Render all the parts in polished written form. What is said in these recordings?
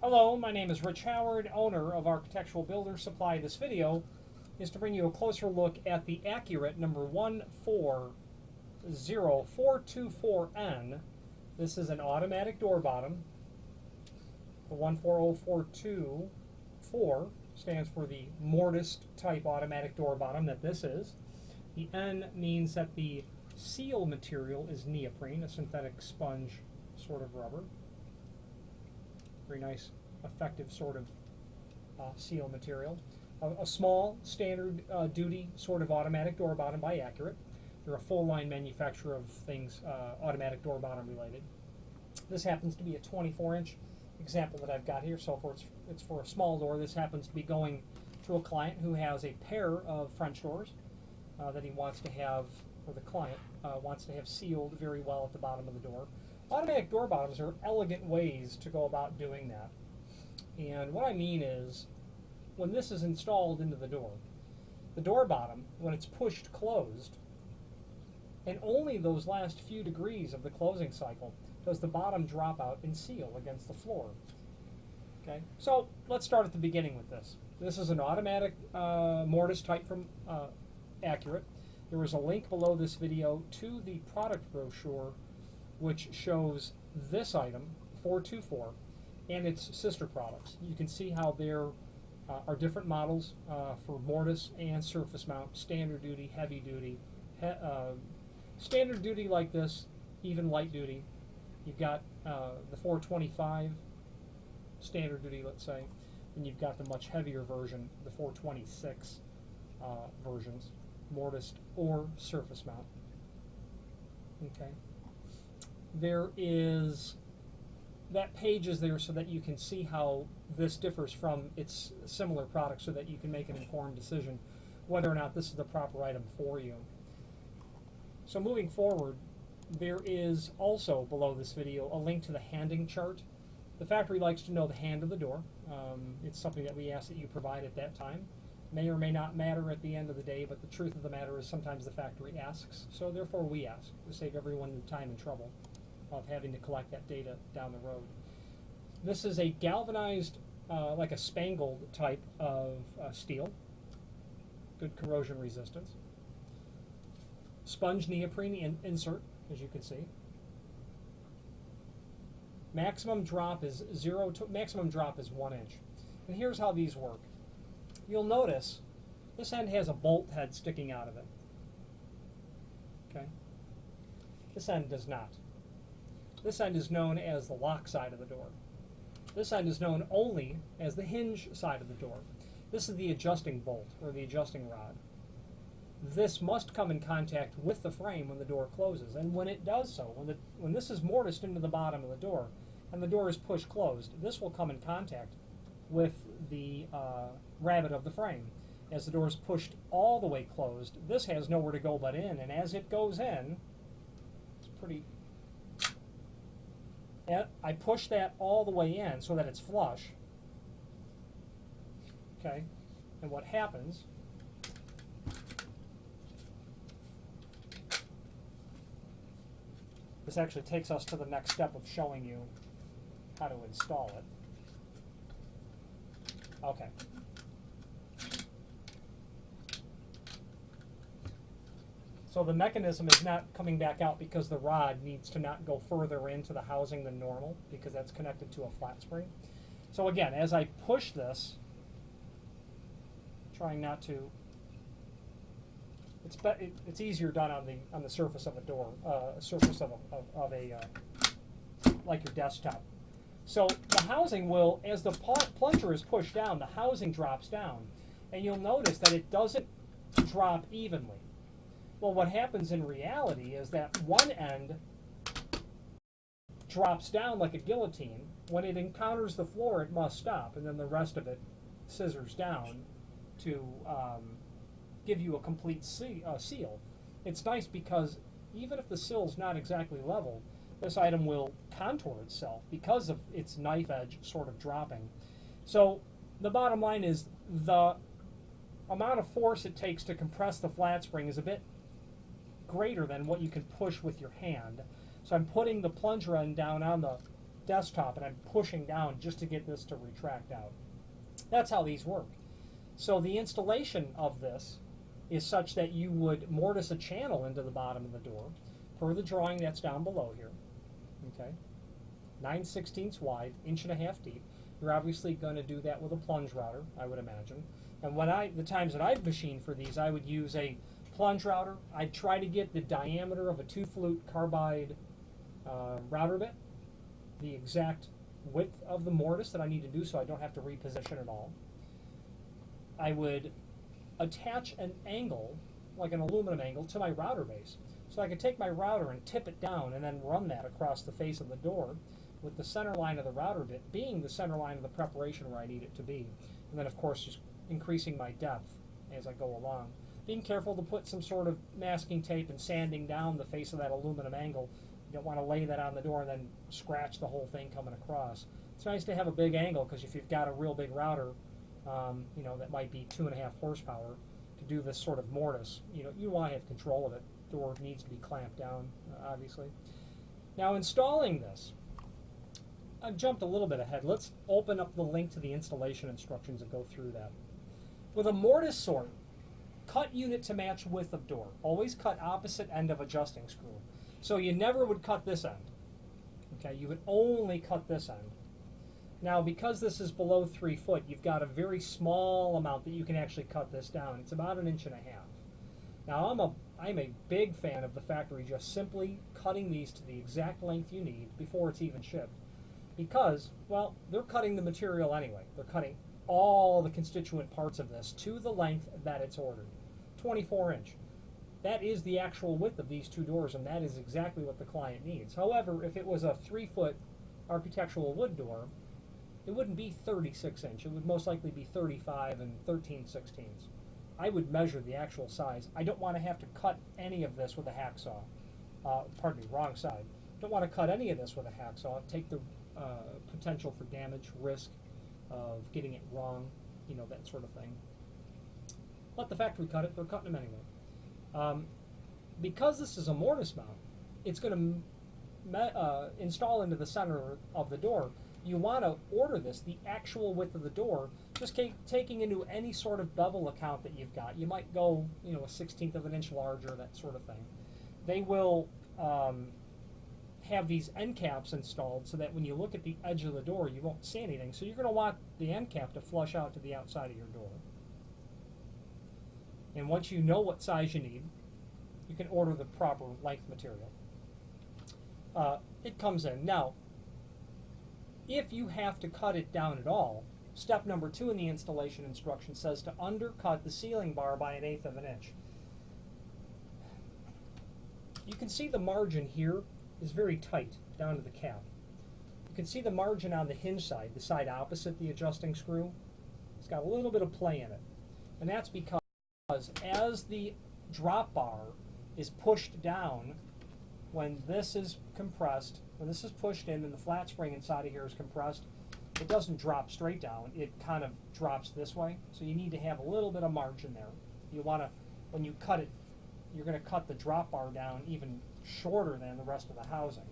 Hello, my name is Rich Howard, owner of Architectural Builder Supply. This video is to bring you a closer look at the Accurate number 140424N. This is an automatic door bottom. The 140424 stands for the Mortise type automatic door bottom that this is. The N means that the seal material is neoprene, a synthetic sponge sort of rubber. Very nice, effective sort of seal material. A small, standard duty sort of automatic door bottom by Accurate. They're a full line manufacturer of things automatic door bottom related. This happens to be a 24-inch example that I've got here, so it's for a small door. This happens to be going to a client who has a pair of French doors that he wants to have, or the client wants to have sealed very well at the bottom of the door. Automatic door bottoms are elegant ways to go about doing that. And what I mean is, when this is installed into the door bottom, when it's pushed closed, and only those last few degrees of the closing cycle does the bottom drop out and seal against the floor. Okay, so let's start at the beginning with this. This is an automatic Mortise type from Accurate. There is a link below this video to the product brochure which shows this item, 424, and its sister products. You can see how there are different models for Mortise and surface mount, standard duty, heavy duty, standard duty like this, even light duty. You've got the 425 standard duty, let's say, and you've got the much heavier version, the 426 versions, Mortise or surface mount. Okay. There is, that page is there so that you can see how this differs from its similar products so that you can make an informed decision whether or not this is the proper item for you. So moving forward, there is also below this video a link to the handing chart. The factory likes to know the hand of the door. It's something that we ask that you provide at that time. May or may not matter at the end of the day, but the truth of the matter is sometimes the factory asks, so therefore we ask to save everyone the time and trouble of having to collect that data down the road. This is a galvanized, like a spangled type of steel. Good corrosion resistance. Sponge neoprene insert, as you can see. Maximum drop is 1 inch. And here's how these work. You'll notice this end has a bolt head sticking out of it. Okay? This end does not. This end is known as the lock side of the door. This end is known only as the hinge side of the door. This is the adjusting bolt, or the adjusting rod. This must come in contact with the frame when the door closes, and when it does so, when this is mortised into the bottom of the door, and the door is pushed closed, this will come in contact with the rabbet of the frame. As the door is pushed all the way closed, this has nowhere to go but in, and as it goes in, it's pretty... I push that all the way in so that it's flush. Okay, and what happens, this actually takes us to the next step of showing you how to install it. Okay. So the mechanism is not coming back out because the rod needs to not go further into the housing than normal because that's connected to a flat spring. So again, as I push this, trying not to, it's easier done on the surface of a door, surface of a like your desktop. So the housing will, as the plunger is pushed down, the housing drops down, and you'll notice that it doesn't drop evenly. Well, what happens in reality is that one end drops down like a guillotine. When it encounters the floor, it must stop, and then the rest of it scissors down to give you a complete seal. It's nice because even if the sill's not exactly level, this item will contour itself because of its knife edge sort of dropping. So the bottom line is the amount of force it takes to compress the flat spring is a bit greater than what you can push with your hand. So I'm putting the plunger end down on the desktop and I'm pushing down just to get this to retract out. That's how these work. So the installation of this is such that you would mortise a channel into the bottom of the door per the drawing that's down below here. Okay, 9/16 wide, 1.5 deep. You're obviously going to do that with a plunge router, I would imagine. And when the times that I've machined for these, I would use a plunge router. I'd try to get the diameter of a 2-flute carbide router bit, the exact width of the mortise that I need to do so I don't have to reposition it all. I would attach an angle, like an aluminum angle, to my router base. So I could take my router and tip it down and then run that across the face of the door with the center line of the router bit being the center line of the preparation where I need it to be. And then of course just increasing my depth as I go along. Being careful to put some sort of masking tape and sanding down the face of that aluminum angle. You don't want to lay that on the door and then scratch the whole thing coming across. It's nice to have a big angle because if you've got a real big router, that might be 2.5 horsepower to do this sort of mortise. You want to have control of it. The door needs to be clamped down, obviously. Now installing this, I've jumped a little bit ahead. Let's open up the link to the installation instructions and go through that. With a mortise sort, cut unit to match width of door. Always cut opposite end of adjusting screw. So you never would cut this end. Okay, you would only cut this end. Now, because this is below 3 foot, you've got a very small amount that you can actually cut this down. It's about 1.5 inches. Now, I'm a big fan of the factory just simply cutting these to the exact length you need before it's even shipped. Because, well, they're cutting the material anyway. They're cutting all the constituent parts of this to the length that it's ordered. 24 inch. That is the actual width of these two doors, and that is exactly what the client needs. However, if it was a 3-foot architectural wood door, it wouldn't be 36 inch. It would most likely be 35 and 13/16. I would measure the actual size. I don't want to have to cut any of this with a hacksaw. Pardon me, wrong side. Don't want to cut any of this with a hacksaw. Take the potential for damage, risk of getting it wrong, that sort of thing. Let the factory cut it. They're cutting them anyway. Because this is a mortise mount, it's going to install into the center of the door. You want to order this, the actual width of the door, just taking into any sort of bevel account that you've got. You might go, a 1/16 of an inch larger, that sort of thing. They will have these end caps installed so that when you look at the edge of the door, you won't see anything. So you're going to want the end cap to flush out to the outside of your door. And once you know what size you need, you can order the proper length material. It comes in. Now, if you have to cut it down at all, step number 2 in the installation instruction says to undercut the ceiling bar by 1/8 of an inch. You can see the margin here is very tight down to the cap. You can see the margin on the hinge side, the side opposite the adjusting screw. It's got a little bit of play in it. And that's because as the drop bar is pushed down, when this is compressed, when this is pushed in and the flat spring inside of here is compressed, it doesn't drop straight down. It kind of drops this way. So you need to have a little bit of margin there. You want to, when you cut it, you're going to cut the drop bar down even shorter than the rest of the housing.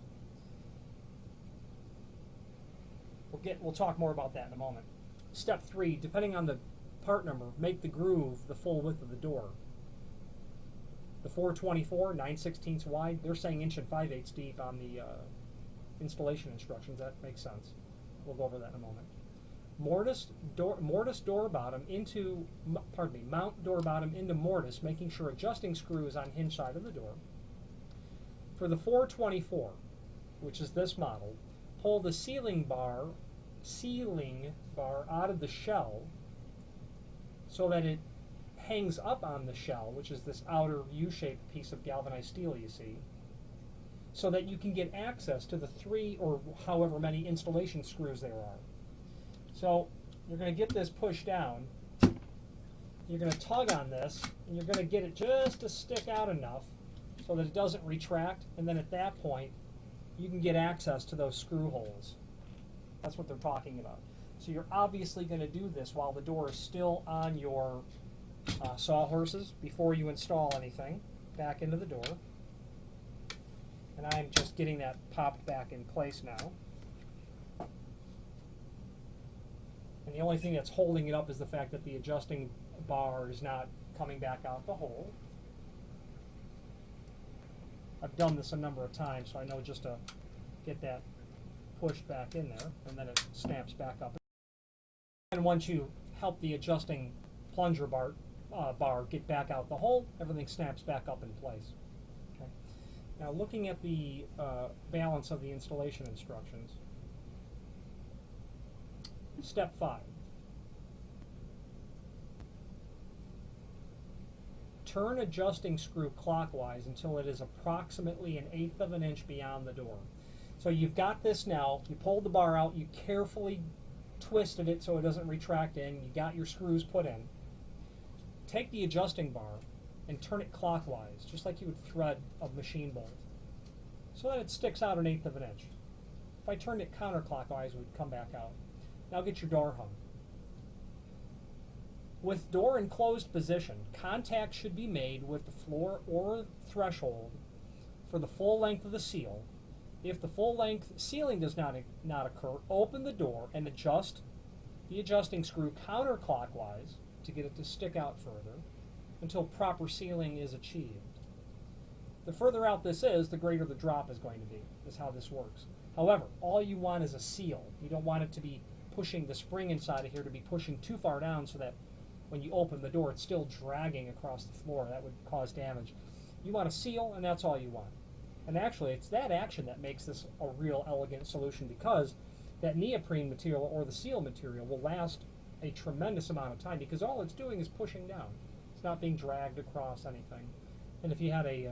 We'll talk more about that in a moment. Step 3, depending on the part number, make the groove the full width of the door. The 424, 9/16 wide, they're saying 1 5/8 deep on the installation instructions. That makes sense. We'll go over that in a moment. Mortise door bottom into, mount door bottom into mortise, making sure adjusting screw is on hinge side of the door. For the 424, which is this model, pull the ceiling bar out of the shell so that it hangs up on the shell, which is this outer U-shaped piece of galvanized steel you see, so that you can get access to the 3 or however many installation screws there are. So you're going to get this pushed down, you're going to tug on this, and you're going to get it just to stick out enough so that it doesn't retract, and then at that point you can get access to those screw holes. That's what they're talking about. So you're obviously going to do this while the door is still on your sawhorses before you install anything back into the door. And I'm just getting that popped back in place now. And the only thing that's holding it up is the fact that the adjusting bar is not coming back out the hole. I've done this a number of times, so I know just to get that pushed back in there, and then it snaps back up. And once you help the adjusting plunger bar get back out the hole, everything snaps back up in place. Okay. Now looking at the balance of the installation instructions, step 5. Turn adjusting screw clockwise until it is approximately 1/8 of an inch beyond the door. So you've got this now, you pulled the bar out, you carefully twisted it so it doesn't retract in, you got your screws put in. Take the adjusting bar and turn it clockwise, just like you would thread a machine bolt, so that it sticks out 1/8 of an inch. If I turned it counterclockwise, it would come back out. Now get your door hung. With door in closed position, contact should be made with the floor or threshold for the full length of the seal. If the full length sealing does not occur, open the door and adjust the adjusting screw counterclockwise to get it to stick out further until proper sealing is achieved. The further out this is, the greater the drop is going to be, is how this works. However, all you want is a seal. You don't want it to be pushing the spring inside of here to be pushing too far down so that when you open the door, it's still dragging across the floor. That would cause damage. You want a seal, and that's all you want. And actually, it's that action that makes this a real elegant solution, because that neoprene material or the seal material will last a tremendous amount of time, because all it's doing is pushing down. It's not being dragged across anything. And if you had a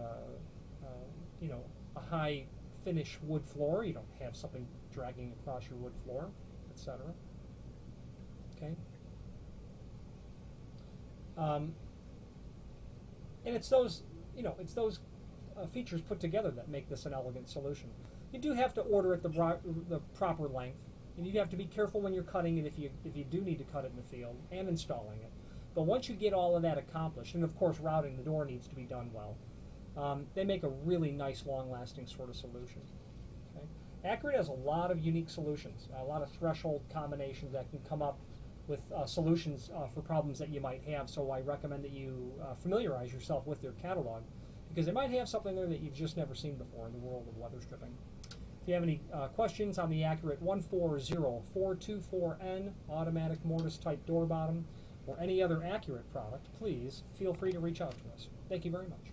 high finish wood floor, you don't have something dragging across your wood floor, etc. Okay. And it's those, features put together that make this an elegant solution. You do have to order it the proper length, and you have to be careful when you're cutting it if you do need to cut it in the field and installing it. But once you get all of that accomplished, and of course routing the door needs to be done well, they make a really nice, long-lasting sort of solution. Okay? Accurate has a lot of unique solutions, a lot of threshold combinations that can come up with solutions for problems that you might have. So I recommend that you familiarize yourself with their catalog, because they might have something there that you've just never seen before in the world of weather stripping. If you have any questions on the Accurate 140424N automatic mortise type door bottom or any other Accurate product, please feel free to reach out to us. Thank you very much.